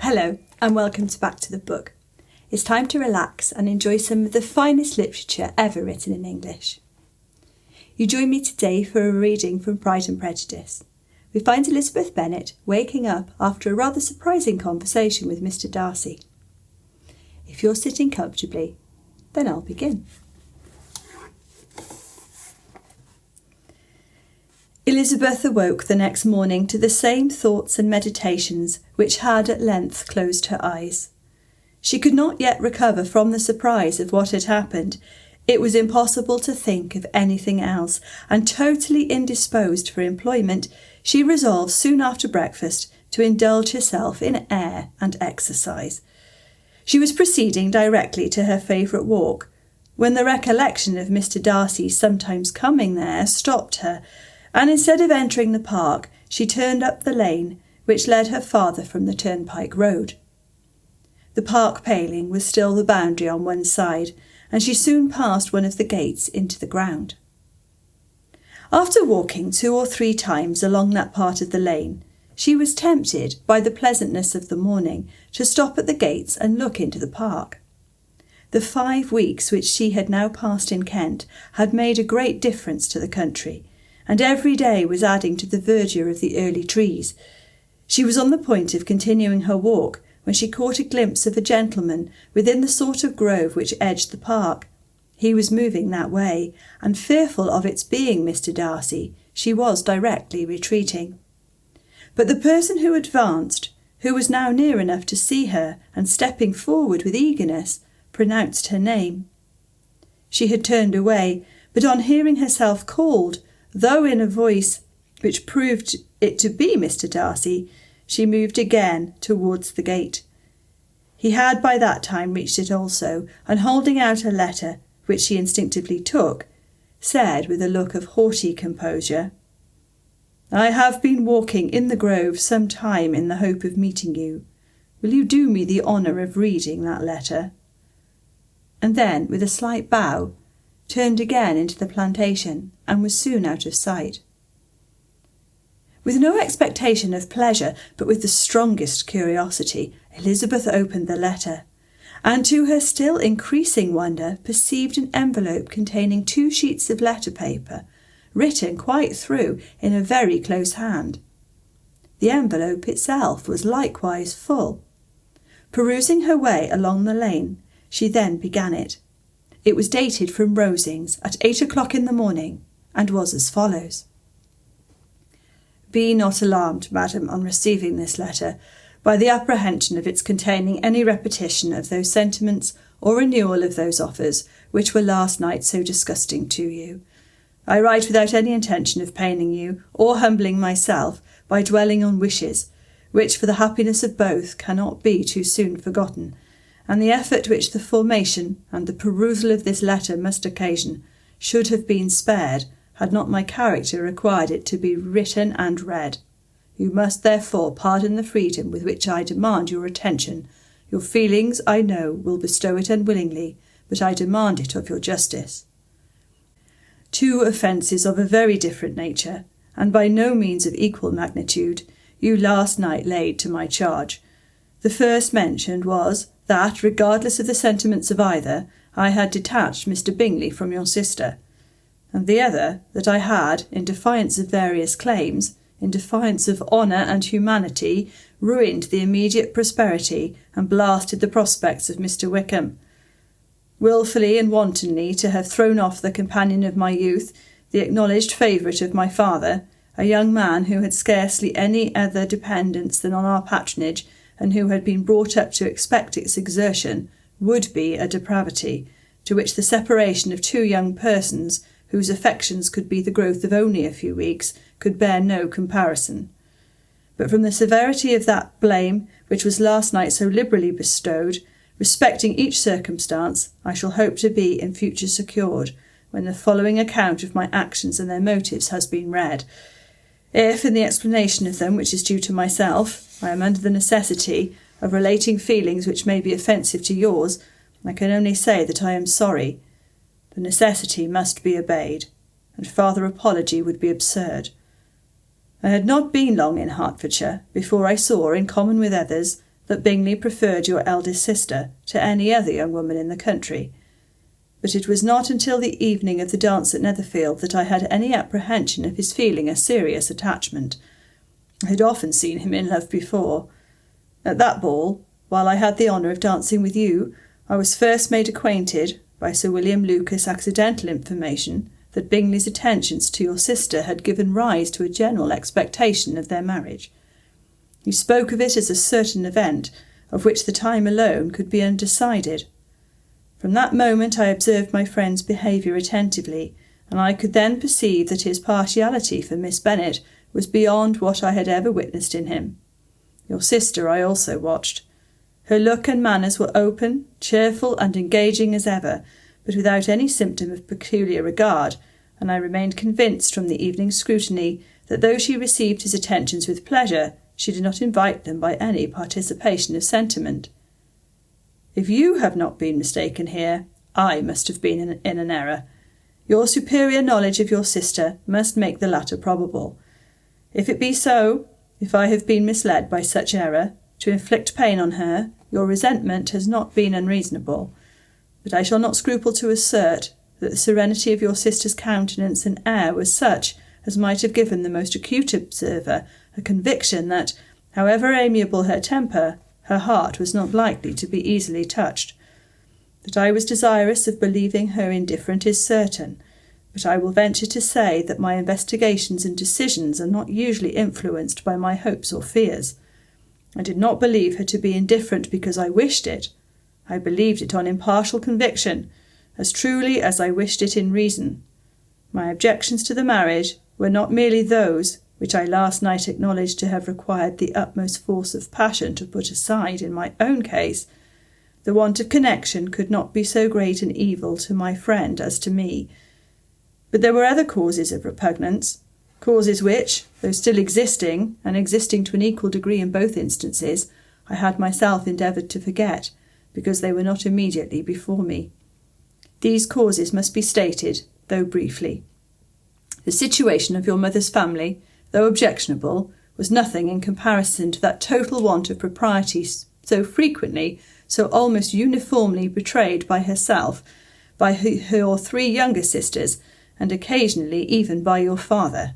Hello and welcome to Back to the Book. It's time to relax and enjoy some of the finest literature ever written in English. You join me today for a reading from Pride and Prejudice. We find Elizabeth Bennet waking up after a rather surprising conversation with Mr Darcy. If you're sitting comfortably, then I'll begin. Elizabeth awoke the next morning to the same thoughts and meditations which had at length closed her eyes. She could not yet recover from the surprise of what had happened. It was impossible to think of anything else, and totally indisposed for employment, she resolved soon after breakfast to indulge herself in air and exercise. She was proceeding directly to her favourite walk, when the recollection of Mr Darcy's sometimes coming there stopped her, and instead of entering the park, she turned up the lane which led her farther from the turnpike road. The park paling was still the boundary on one side, and she soon passed one of the gates into the ground. After walking 2 or 3 times along that part of the lane, she was tempted by the pleasantness of the morning to stop at the gates and look into the park. The 5 weeks which she had now passed in Kent had made a great difference to the country, and every day was adding to the verdure of the early trees. She was on the point of continuing her walk when she caught a glimpse of a gentleman within the sort of grove which edged the park. He was moving that way, and fearful of its being Mr Darcy, she was directly retreating. But the person who advanced, who was now near enough to see her, and stepping forward with eagerness, pronounced her name. She had turned away, but on hearing herself called, though in a voice which proved it to be Mr Darcy, she moved again towards the gate. He had by that time reached it also, and holding out a letter, which she instinctively took, said with a look of haughty composure, "I have been walking in the grove some time in the hope of meeting you. Will you do me the honour of reading that letter?" And then, with a slight bow, turned again into the plantation, and was soon out of sight. With no expectation of pleasure, but with the strongest curiosity, Elizabeth opened the letter, and to her still increasing wonder perceived an envelope containing 2 sheets of letter paper, written quite through in a very close hand. The envelope itself was likewise full. Perusing her way along the lane, she then began it. It was dated from Rosings at 8 o'clock in the morning, and was as follows. "Be not alarmed, madam, on receiving this letter, by the apprehension of its containing any repetition of those sentiments or renewal of those offers which were last night so disgusting to you. I write without any intention of paining you, or humbling myself by dwelling on wishes, which for the happiness of both cannot be too soon forgotten, and the effort which the formation and the perusal of this letter must occasion should have been spared had not my character required it to be written and read. You must therefore pardon the freedom with which I demand your attention. Your feelings, I know, will bestow it unwillingly, but I demand it of your justice. 2 offences of a very different nature, and by no means of equal magnitude, you last night laid to my charge. The first mentioned was that, regardless of the sentiments of either, I had detached Mr Bingley from your sister, and the other, that I had, in defiance of various claims, in defiance of honour and humanity, ruined the immediate prosperity and blasted the prospects of Mr Wickham. Wilfully and wantonly to have thrown off the companion of my youth, the acknowledged favourite of my father, a young man who had scarcely any other dependence than on our patronage, and who had been brought up to expect its exertion, would be a depravity, to which the separation of 2 young persons, whose affections could be the growth of only a few weeks, could bear no comparison. But from the severity of that blame which was last night so liberally bestowed, respecting each circumstance, I shall hope to be in future secured, when the following account of my actions and their motives has been read. If, in the explanation of them which is due to myself, I am under the necessity of relating feelings which may be offensive to yours, I can only say that I am sorry. The necessity must be obeyed, and farther apology would be absurd. I had not been long in Hertfordshire before I saw, in common with others, that Bingley preferred your eldest sister to any other young woman in the country. But it was not until the evening of the dance at Netherfield that I had any apprehension of his feeling a serious attachment. I had often seen him in love before. At that ball, while I had the honour of dancing with you, I was first made acquainted, by Sir William Lucas' accidental information, that Bingley's attentions to your sister had given rise to a general expectation of their marriage. He spoke of it as a certain event, of which the time alone could be undecided. From that moment I observed my friend's behaviour attentively, and I could then perceive that his partiality for Miss Bennet was beyond what I had ever witnessed in him. Your sister I also watched. Her look and manners were open, cheerful, and engaging as ever, but without any symptom of peculiar regard, and I remained convinced from the evening's scrutiny that though she received his attentions with pleasure, she did not invite them by any participation of sentiment. If you have not been mistaken here, I must have been in an error. Your superior knowledge of your sister must make the latter probable. If it be so, if I have been misled by such error, to inflict pain on her, your resentment has not been unreasonable. But I shall not scruple to assert that the serenity of your sister's countenance and air was such as might have given the most acute observer a conviction that, however amiable her temper, her heart was not likely to be easily touched. That I was desirous of believing her indifferent is certain, but I will venture to say that my investigations and decisions are not usually influenced by my hopes or fears. I did not believe her to be indifferent because I wished it. I believed it on impartial conviction, as truly as I wished it in reason. My objections to the marriage were not merely those which I last night acknowledged to have required the utmost force of passion to put aside in my own case. The want of connection could not be so great an evil to my friend as to me. But there were other causes of repugnance, causes which, though still existing, and existing to an equal degree in both instances, I had myself endeavoured to forget, because they were not immediately before me. These causes must be stated, though briefly. The situation of your mother's family, though objectionable, was nothing in comparison to that total want of propriety so frequently, so almost uniformly betrayed by herself, by her 3 younger sisters, and occasionally even by your father.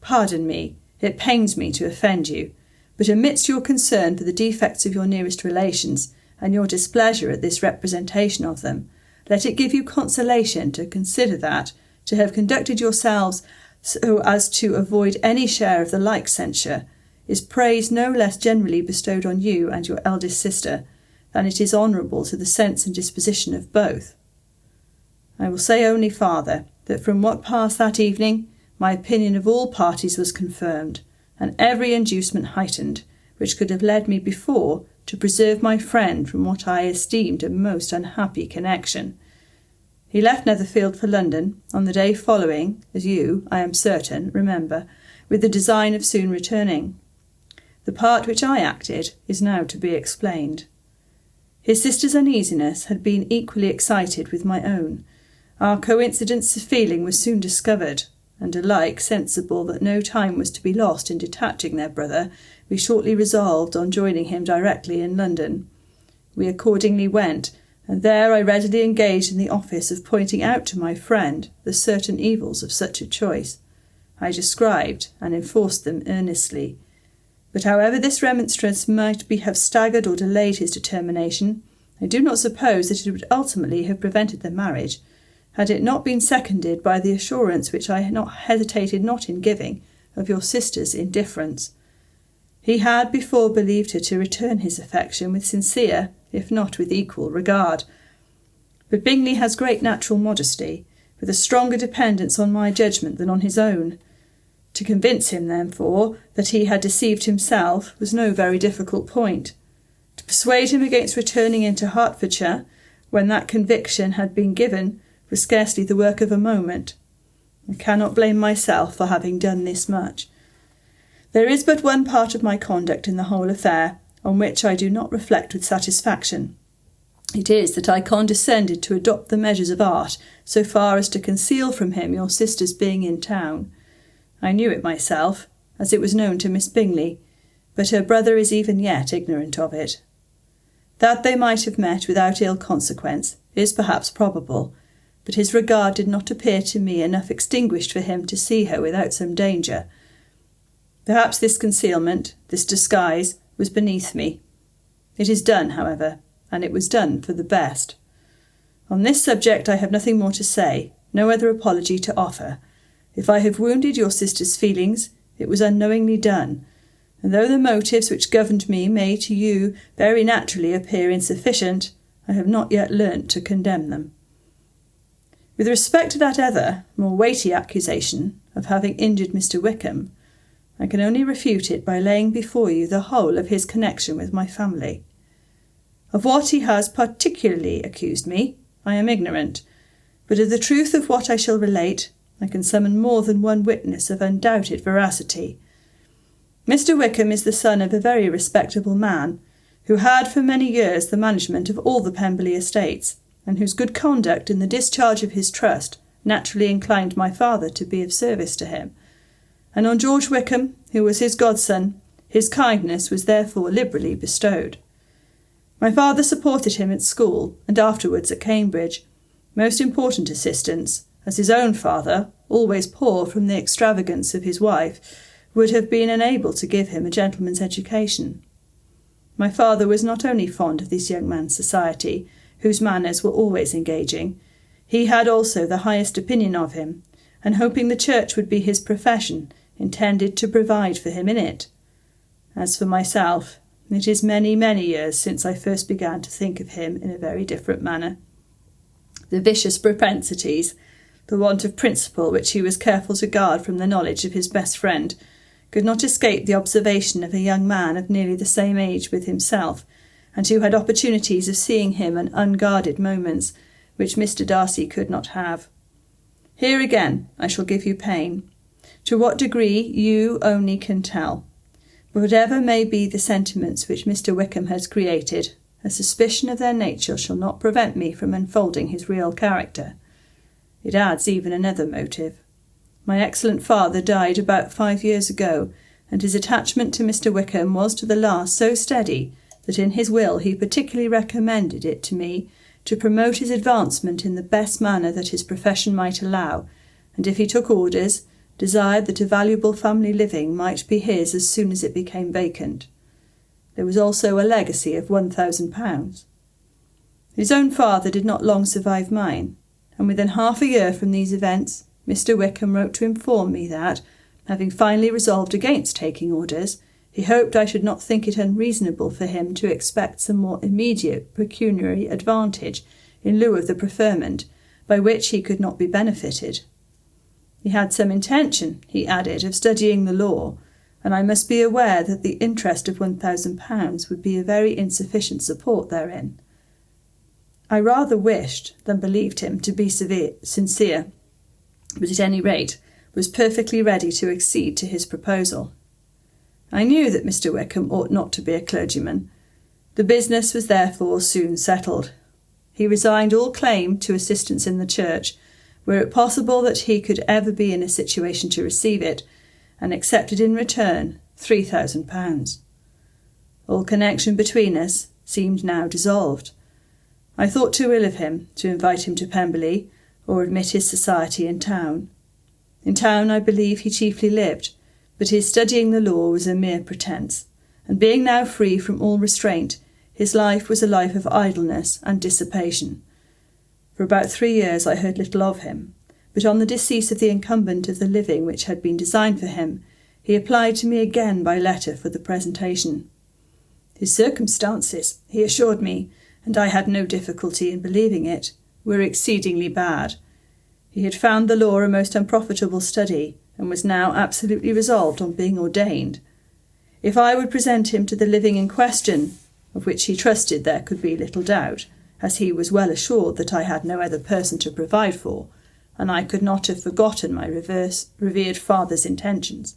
Pardon me, it pains me to offend you, but amidst your concern for the defects of your nearest relations, and your displeasure at this representation of them, let it give you consolation to consider that, to have conducted yourselves so as to avoid any share of the like censure, is praise no less generally bestowed on you and your eldest sister, than it is honourable to the sense and disposition of both. I will say only, farther, that from what passed that evening, my opinion of all parties was confirmed, and every inducement heightened, which could have led me before to preserve my friend from what I esteemed a most unhappy connection. He left Netherfield for London on the day following, as you, I am certain, remember, with the design of soon returning. The part which I acted is now to be explained. His sister's uneasiness had been equally excited with my own. Our coincidence of feeling was soon discovered, and alike sensible that no time was to be lost in detaching their brother, we shortly resolved on joining him directly in London. We accordingly went, and there I readily engaged in the office of pointing out to my friend the certain evils of such a choice. I described and enforced them earnestly. But however this remonstrance might have staggered or delayed his determination, I do not suppose that it would ultimately have prevented the marriage, had it not been seconded by the assurance which I had not hesitated not in giving of your sister's indifference. He had before believed her to return his affection with sincere, if not with equal, regard. But Bingley has great natural modesty, with a stronger dependence on my judgment than on his own. To convince him, therefore, that he had deceived himself was no very difficult point. To persuade him against returning into Hertfordshire, when that conviction had been given, was scarcely the work of a moment. I cannot blame myself for having done this much. There is but one part of my conduct in the whole affair on which I do not reflect with satisfaction. It is that I condescended to adopt the measures of art so far as to conceal from him your sister's being in town. I knew it myself, as it was known to Miss Bingley, but her brother is even yet ignorant of it, That they might have met without ill consequence is perhaps probable, but his regard did not appear to me enough extinguished for him to see her without some danger. Perhaps this concealment, this disguise, was beneath me. It is done, however, and it was done for the best. On this subject I have nothing more to say, no other apology to offer. If I have wounded your sister's feelings, it was unknowingly done, and though the motives which governed me may to you very naturally appear insufficient, I have not yet learnt to condemn them. With respect to that other, more weighty accusation of having injured Mr Wickham, I can only refute it by laying before you the whole of his connection with my family. Of what he has particularly accused me, I am ignorant, but of the truth of what I shall relate, I can summon more than one witness of undoubted veracity. Mr Wickham is the son of a very respectable man, who had for many years the management of all the Pemberley estates, and whose good conduct in the discharge of his trust naturally inclined my father to be of service to him. And on George Wickham, who was his godson, his kindness was therefore liberally bestowed. My father supported him at school, and afterwards at Cambridge, most important assistance, as his own father, always poor from the extravagance of his wife, would have been unable to give him a gentleman's education. My father was not only fond of this young man's society, whose manners were always engaging, he had also the highest opinion of him, and hoping the church would be his profession, intended to provide for him in it. As for myself, it is many, many years since I first began to think of him in a very different manner. The vicious propensities, the want of principle which he was careful to guard from the knowledge of his best friend, could not escape the observation of a young man of nearly the same age with himself, and who had opportunities of seeing him in unguarded moments, which Mr Darcy could not have. Here again I shall give you pain. To what degree you only can tell. But whatever may be the sentiments which Mr Wickham has created, a suspicion of their nature shall not prevent me from unfolding his real character. It adds even another motive. My excellent father died about 5 years ago, and his attachment to Mr Wickham was to the last so steady that in his will he particularly recommended it to me to promote his advancement in the best manner that his profession might allow, and if he took orders, desired that a valuable family living might be his as soon as it became vacant. There was also a legacy of £1,000. His own father did not long survive mine, and within half a year from these events, Mr Wickham wrote to inform me that, having finally resolved against taking orders, he hoped I should not think it unreasonable for him to expect some more immediate pecuniary advantage in lieu of the preferment, by which he could not be benefited. He had some intention, he added, of studying the law, and I must be aware that the interest of £1,000 would be a very insufficient support therein. I rather wished than believed him to be sincere, but at any rate was perfectly ready to accede to his proposal. I knew that Mr Wickham ought not to be a clergyman. The business was therefore soon settled. He resigned all claim to assistance in the church, were it possible that he could ever be in a situation to receive it, and accepted in return £3,000. All connection between us seemed now dissolved. I thought too ill of him to invite him to Pemberley, or admit his society in town. In town I believe he chiefly lived, but his studying the law was a mere pretence, and being now free from all restraint, his life was a life of idleness and dissipation. For about 3 years I heard little of him, but on the decease of the incumbent of the living which had been designed for him, he applied to me again by letter for the presentation. His circumstances, he assured me, and I had no difficulty in believing it, were exceedingly bad. He had found the law a most unprofitable study, and was now absolutely resolved on being ordained. If I would present him to the living in question, of which he trusted there could be little doubt, as he was well assured that I had no other person to provide for, and I could not have forgotten my revered father's intentions.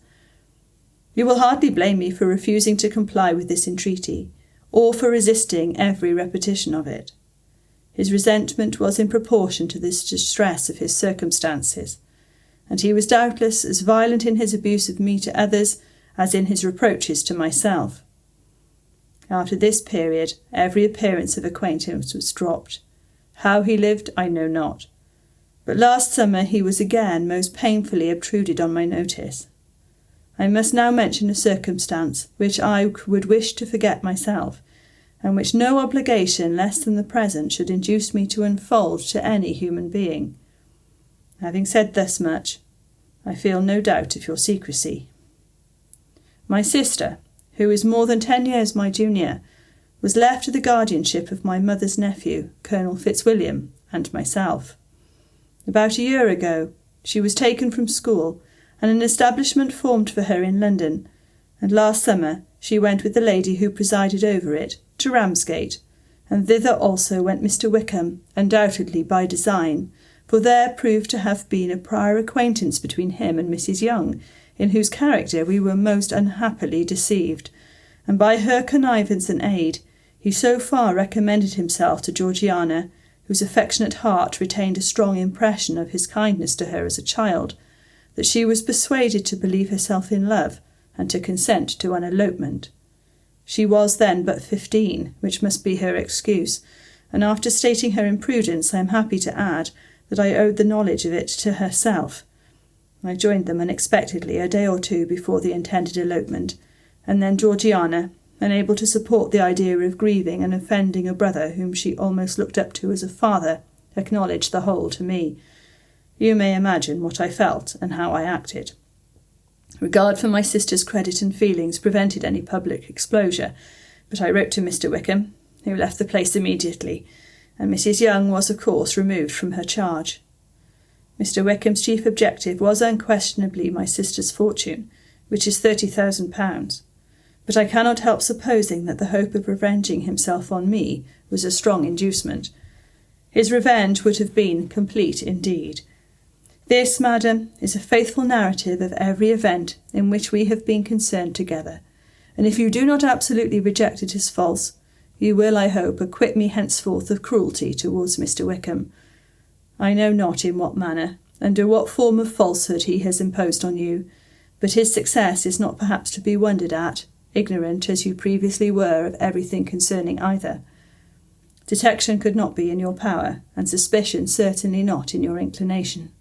You will hardly blame me for refusing to comply with this entreaty, or for resisting every repetition of it. His resentment was in proportion to the distress of his circumstances, and he was doubtless as violent in his abuse of me to others as in his reproaches to myself. After this period, every appearance of acquaintance was dropped. How he lived, I know not. But last summer he was again most painfully obtruded on my notice. I must now mention a circumstance which I would wish to forget myself, and which no obligation less than the present should induce me to unfold to any human being. Having said thus much, I feel no doubt of your secrecy. My sister, who is more than 10 years my junior, was left to the guardianship of my mother's nephew, Colonel Fitzwilliam, and myself. About a year ago, she was taken from school, and an establishment formed for her in London, and last summer she went with the lady who presided over it to Ramsgate, and thither also went Mr Wickham, undoubtedly by design, for there proved to have been a prior acquaintance between him and Mrs Young, in whose character we were most unhappily deceived, and by her connivance and aid he so far recommended himself to Georgiana, whose affectionate heart retained a strong impression of his kindness to her as a child, that she was persuaded to believe herself in love, and to consent to an elopement. She was then but 15, which must be her excuse, and after stating her imprudence, I am happy to add that I owed the knowledge of it to herself. I joined them unexpectedly a day or two before the intended elopement, and then Georgiana, unable to support the idea of grieving and offending a brother whom she almost looked up to as a father, acknowledged the whole to me. You may imagine what I felt and how I acted. Regard for my sister's credit and feelings prevented any public exposure, but I wrote to Mr Wickham, who left the place immediately, and Mrs Young was of course removed from her charge. Mr Wickham's chief objective was unquestionably my sister's fortune, which is £30,000, but I cannot help supposing that the hope of revenging himself on me was a strong inducement. His revenge would have been complete indeed. This, madam, is a faithful narrative of every event in which we have been concerned together, and if you do not absolutely reject it as false, you will, I hope, acquit me henceforth of cruelty towards Mr Wickham. I know not in what manner, under what form of falsehood he has imposed on you, but his success is not perhaps to be wondered at, ignorant as you previously were of everything concerning either. Detection could not be in your power, and suspicion certainly not in your inclination.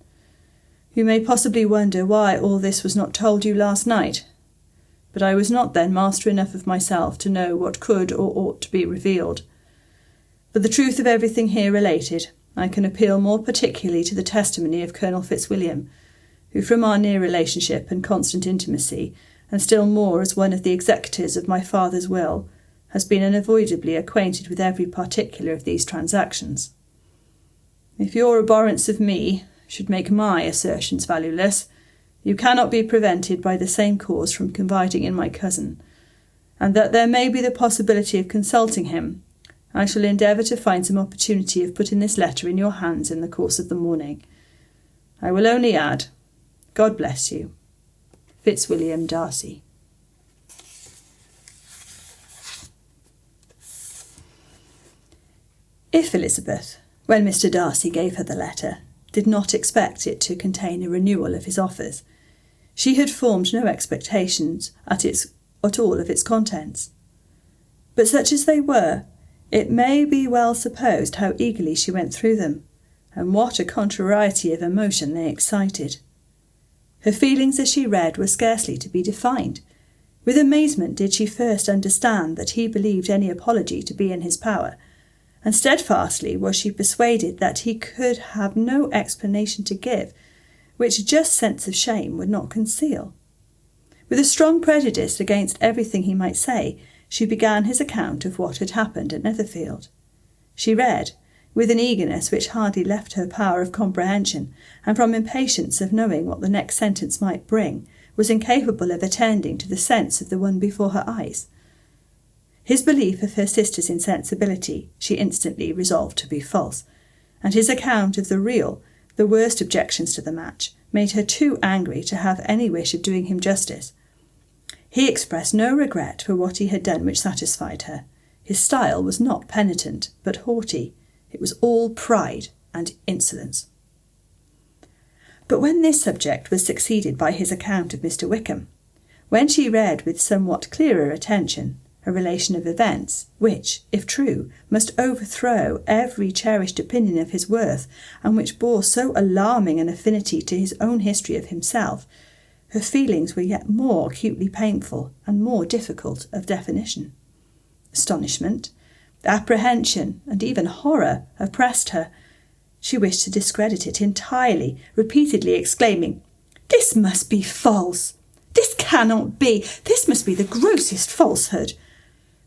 You may possibly wonder why all this was not told you last night, but I was not then master enough of myself to know what could or ought to be revealed. For the truth of everything here related, I can appeal more particularly to the testimony of Colonel Fitzwilliam, who from our near relationship and constant intimacy, and still more as one of the executors of my father's will, has been unavoidably acquainted with every particular of these transactions. If your abhorrence of me should make my assertions valueless, you cannot be prevented by the same cause from confiding in my cousin, and that there may be the possibility of consulting him, I shall endeavour to find some opportunity of putting this letter in your hands in the course of the morning. I will only add, God bless you. Fitzwilliam Darcy. If Elizabeth, when Mr Darcy gave her the letter, did not expect it to contain a renewal of his offers, she had formed no expectations at all of its contents. But such as they were, it may be well supposed how eagerly she went through them, and what a contrariety of emotion they excited. Her feelings as she read were scarcely to be defined. With amazement did she first understand that he believed any apology to be in his power, and steadfastly was she persuaded that he could have no explanation to give, which a just sense of shame would not conceal. With a strong prejudice against everything he might say, she began his account of what had happened at Netherfield. She read, with an eagerness which hardly left her power of comprehension, and from impatience of knowing what the next sentence might bring, was incapable of attending to the sense of the one before her eyes. His belief of her sister's insensibility she instantly resolved to be false, and his account of the worst objections to the match, made her too angry to have any wish of doing him justice. He expressed no regret for what he had done which satisfied her. His style was not penitent, but haughty. It was all pride and insolence. But when this subject was succeeded by his account of Mr Wickham, when she read with somewhat clearer attention, a relation of events, which, if true, must overthrow every cherished opinion of his worth, and which bore so alarming an affinity to his own history of himself, her feelings were yet more acutely painful and more difficult of definition. Astonishment, apprehension, and even horror oppressed her. She wished to discredit it entirely, repeatedly exclaiming, "This must be false! This cannot be! This must be the grossest falsehood!"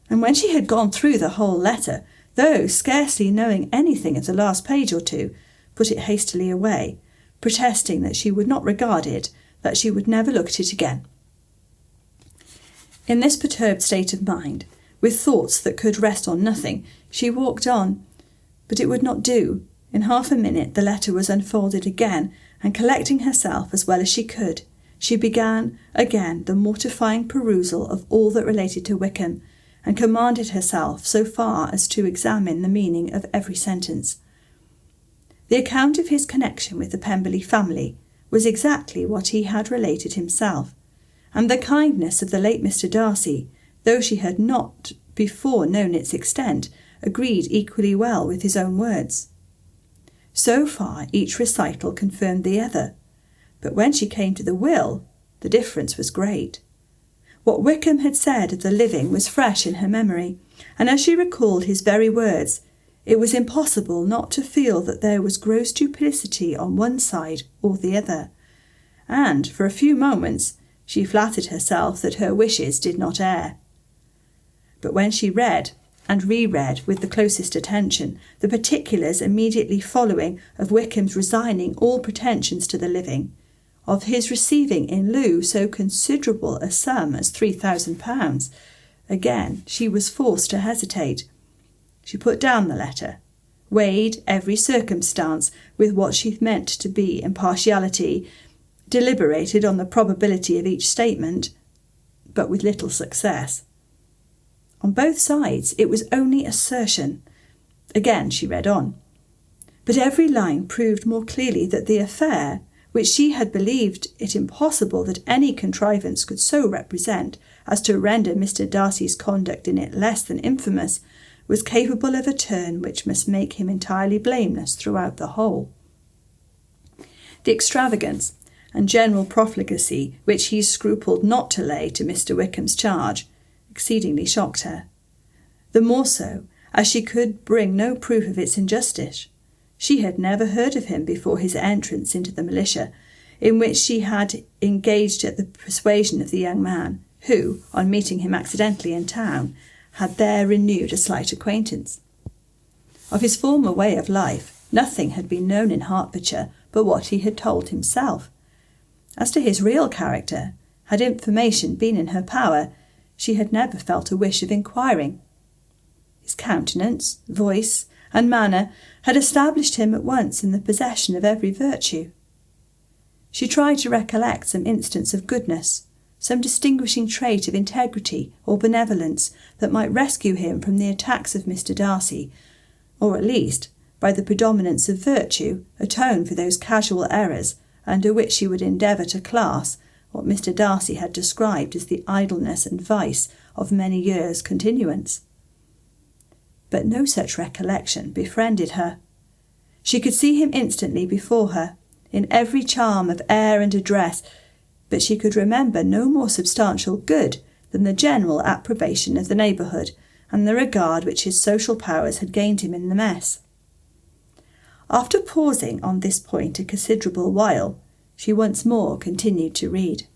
And when she had gone through the whole letter, though scarcely knowing anything of the last page or two, put it hastily away, protesting that she would not regard it, that she would never look at it again. In this perturbed state of mind, with thoughts that could rest on nothing, she walked on, but it would not do. In half a minute the letter was unfolded again, and collecting herself as well as she could, she began again the mortifying perusal of all that related to Wickham, and commanded herself so far as to examine the meaning of every sentence. The account of his connection with the Pemberley family was exactly what he had related himself, and the kindness of the late Mr Darcy, though she had not before known its extent, agreed equally well with his own words. So far each recital confirmed the other, but when she came to the will, the difference was great. What Wickham had said of the living was fresh in her memory, and as she recalled his very words, it was impossible not to feel that there was gross duplicity on one side or the other, and for a few moments she flattered herself that her wishes did not err. But when she read and reread with the closest attention the particulars immediately following of Wickham's resigning all pretensions to the living, of his receiving in lieu so considerable a sum as £3,000, again she was forced to hesitate. She put down the letter, weighed every circumstance with what she meant to be impartiality, deliberated on the probability of each statement, but with little success. On both sides it was only assertion. Again she read on. But every line proved more clearly that the affair, which she had believed it impossible that any contrivance could so represent as to render Mr Darcy's conduct in it less than infamous, was capable of a turn which must make him entirely blameless throughout the whole. The extravagance and general profligacy which he scrupled not to lay to Mr Wickham's charge exceedingly shocked her, the more so as she could bring no proof of its injustice. She had never heard of him before his entrance into the militia, in which she had engaged at the persuasion of the young man, who, on meeting him accidentally in town, had there renewed a slight acquaintance. Of his former way of life, nothing had been known in Hertfordshire but what he had told himself. As to his real character, had information been in her power, she had never felt a wish of inquiring. His countenance, voice, and manner had established him at once in the possession of every virtue. She tried to recollect some instance of goodness, some distinguishing trait of integrity or benevolence that might rescue him from the attacks of Mr Darcy, or at least, by the predominance of virtue, atone for those casual errors under which she would endeavour to class what Mr Darcy had described as the idleness and vice of many years' continuance. But no such recollection befriended her. She could see him instantly before her, in every charm of air and address, but she could remember no more substantial good than the general approbation of the neighbourhood and the regard which his social powers had gained him in the mess. After pausing on this point a considerable while, she once more continued to read.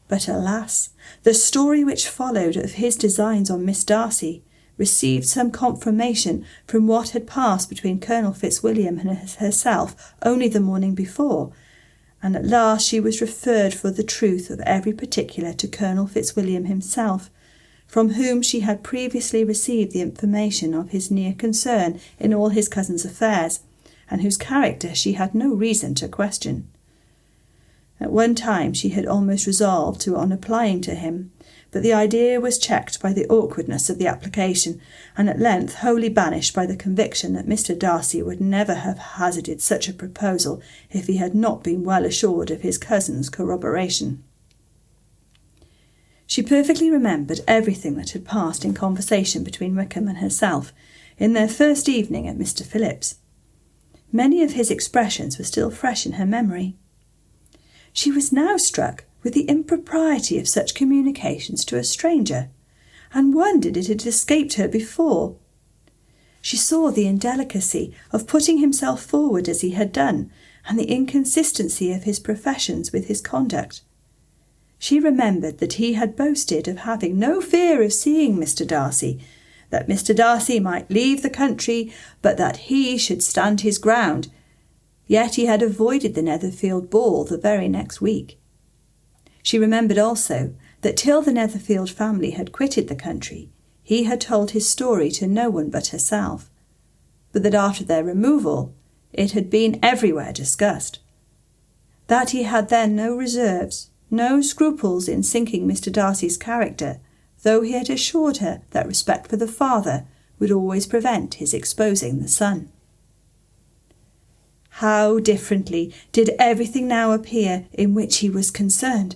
But alas, the story which followed of his designs on Miss Darcy received some confirmation from what had passed between Colonel Fitzwilliam and herself only the morning before, and at last she was referred for the truth of every particular to Colonel Fitzwilliam himself, from whom she had previously received the information of his near concern in all his cousin's affairs, and whose character she had no reason to question. At one time she had almost resolved on applying to him, but the idea was checked by the awkwardness of the application, and at length wholly banished by the conviction that Mr Darcy would never have hazarded such a proposal if he had not been well assured of his cousin's corroboration. She perfectly remembered everything that had passed in conversation between Wickham and herself in their first evening at Mr Phillip's. Many of his expressions were still fresh in her memory. She was now struck with the impropriety of such communications to a stranger, and wondered it had escaped her before. She saw the indelicacy of putting himself forward as he had done, and the inconsistency of his professions with his conduct. She remembered that he had boasted of having no fear of seeing Mr Darcy, that Mr Darcy might leave the country, but that he should stand his ground. Yet he had avoided the Netherfield ball the very next week. She remembered also that till the Netherfield family had quitted the country, he had told his story to no one but herself, but that after their removal it had been everywhere discussed. That he had then no reserves, no scruples in sinking Mr Darcy's character, though he had assured her that respect for the father would always prevent his exposing the son. How differently did everything now appear in which he was concerned!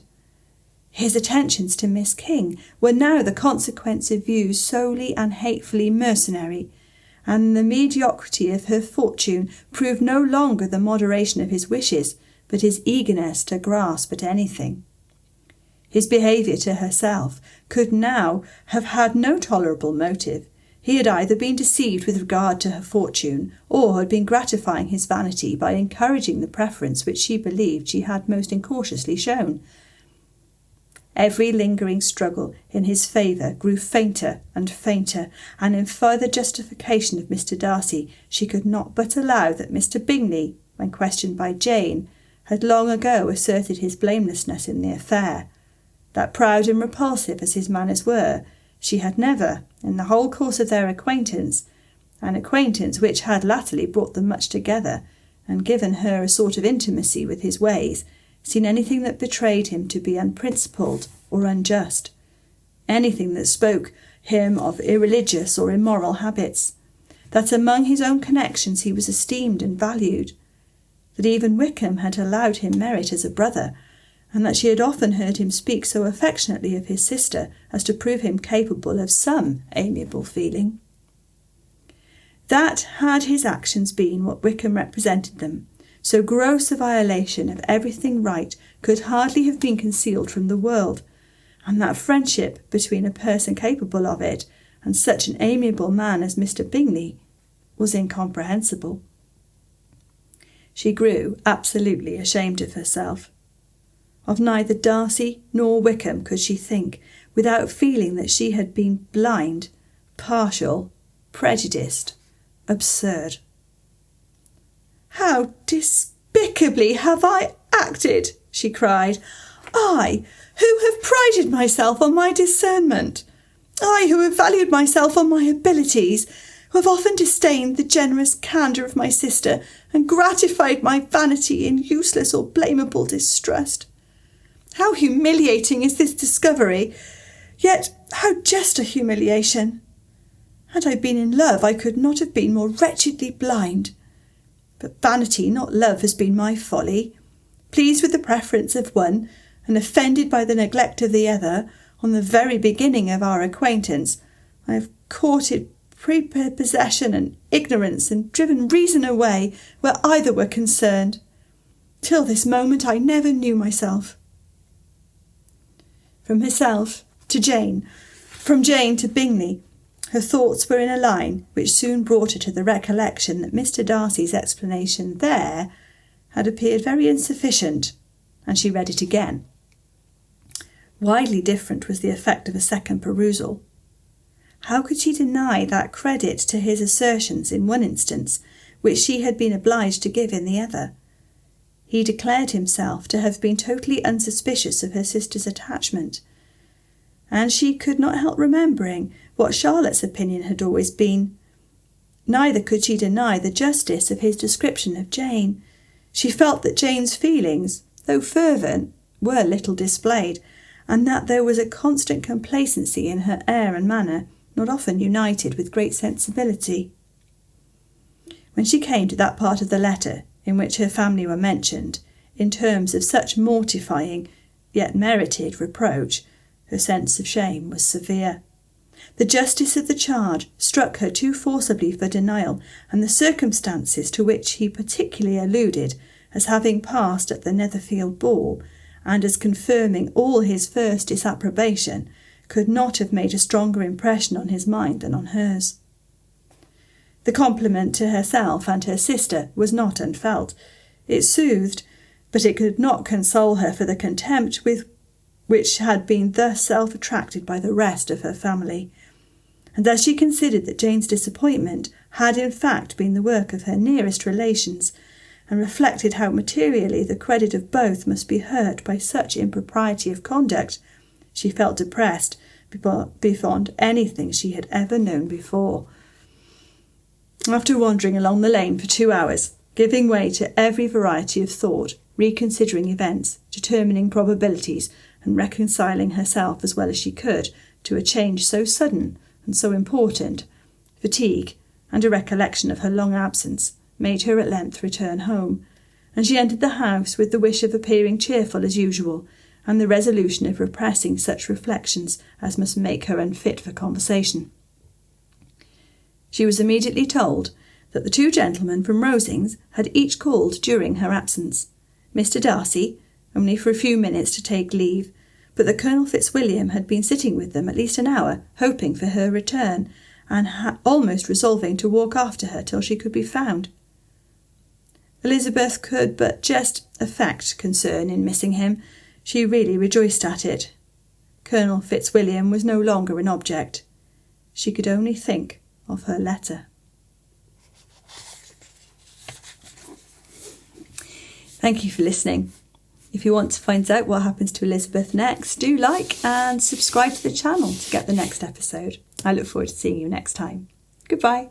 His attentions to Miss King were now the consequence of views solely and hatefully mercenary, and the mediocrity of her fortune proved no longer the moderation of his wishes, but his eagerness to grasp at anything. His behaviour to herself could now have had no tolerable motive. He had either been deceived with regard to her fortune, or had been gratifying his vanity by encouraging the preference which she believed she had most incautiously shown. Every lingering struggle in his favour grew fainter and fainter, and in further justification of Mr Darcy she could not but allow that Mr Bingley, when questioned by Jane, had long ago asserted his blamelessness in the affair. That proud and repulsive as his manners were, she had never, in the whole course of their acquaintance, an acquaintance which had latterly brought them much together, and given her a sort of intimacy with his ways, seen anything that betrayed him to be unprincipled or unjust, anything that spoke him of irreligious or immoral habits, that among his own connections he was esteemed and valued, that even Wickham had allowed him merit as a brother, and that she had often heard him speak so affectionately of his sister as to prove him capable of some amiable feeling. That had his actions been what Wickham represented them, so gross a violation of everything right could hardly have been concealed from the world, and that friendship between a person capable of it and such an amiable man as Mr Bingley was incomprehensible. She grew absolutely ashamed of herself. Of neither Darcy nor Wickham could she think, without feeling that she had been blind, partial, prejudiced, absurd. "How despicably have I acted!" she cried. "I, who have prided myself on my discernment, I, who have valued myself on my abilities, who have often disdained the generous candour of my sister, and gratified my vanity in useless or blamable distrust. How humiliating is this discovery! Yet how just a humiliation! Had I been in love, I could not have been more wretchedly blind. But vanity, not love, has been my folly. Pleased with the preference of one, and offended by the neglect of the other, on the very beginning of our acquaintance, I have courted prepossession and ignorance, and driven reason away where either were concerned. Till this moment I never knew myself." From herself to Jane, from Jane to Bingley, her thoughts were in a line which soon brought her to the recollection that Mr Darcy's explanation there had appeared very insufficient, and she read it again. Widely different was the effect of a second perusal. How could she deny that credit to his assertions in one instance which she had been obliged to give in the other? He declared himself to have been totally unsuspicious of her sister's attachment, and she could not help remembering what Charlotte's opinion had always been. Neither could she deny the justice of his description of Jane. She felt that Jane's feelings, though fervent, were little displayed, and that there was a constant complacency in her air and manner, not often united with great sensibility. When she came to that part of the letter in which her family were mentioned, in terms of such mortifying, yet merited reproach, Her sense of shame was severe. The justice of the charge struck her too forcibly for denial, and the circumstances to which he particularly alluded as having passed at the Netherfield ball, and as confirming all his first disapprobation, could not have made a stronger impression on his mind than on hers. The compliment to herself and her sister was not unfelt. It soothed, but it could not console her for the contempt with which had been thus self-attracted by the rest of her family. And as she considered that Jane's disappointment had in fact been the work of her nearest relations, and reflected how materially the credit of both must be hurt by such impropriety of conduct, she felt depressed beyond anything she had ever known before. After wandering along the lane for 2 hours, giving way to every variety of thought, reconsidering events, determining probabilities, and reconciling herself as well as she could to a change so sudden and so important, fatigue and a recollection of her long absence made her at length return home, and she entered the house with the wish of appearing cheerful as usual, and the resolution of repressing such reflections as must make her unfit for conversation. She was immediately told that the 2 gentlemen from Rosings had each called during her absence. Mr Darcy, only for a few minutes to take leave, but that Colonel Fitzwilliam had been sitting with them at least an hour, hoping for her return, and almost resolving to walk after her till she could be found. Elizabeth could but just affect concern in missing him. She really rejoiced at it. Colonel Fitzwilliam was no longer an object. She could only think of her letter. Thank you for listening. If you want to find out what happens to Elizabeth next, do like and subscribe to the channel to get the next episode. I look forward to seeing you next time. Goodbye.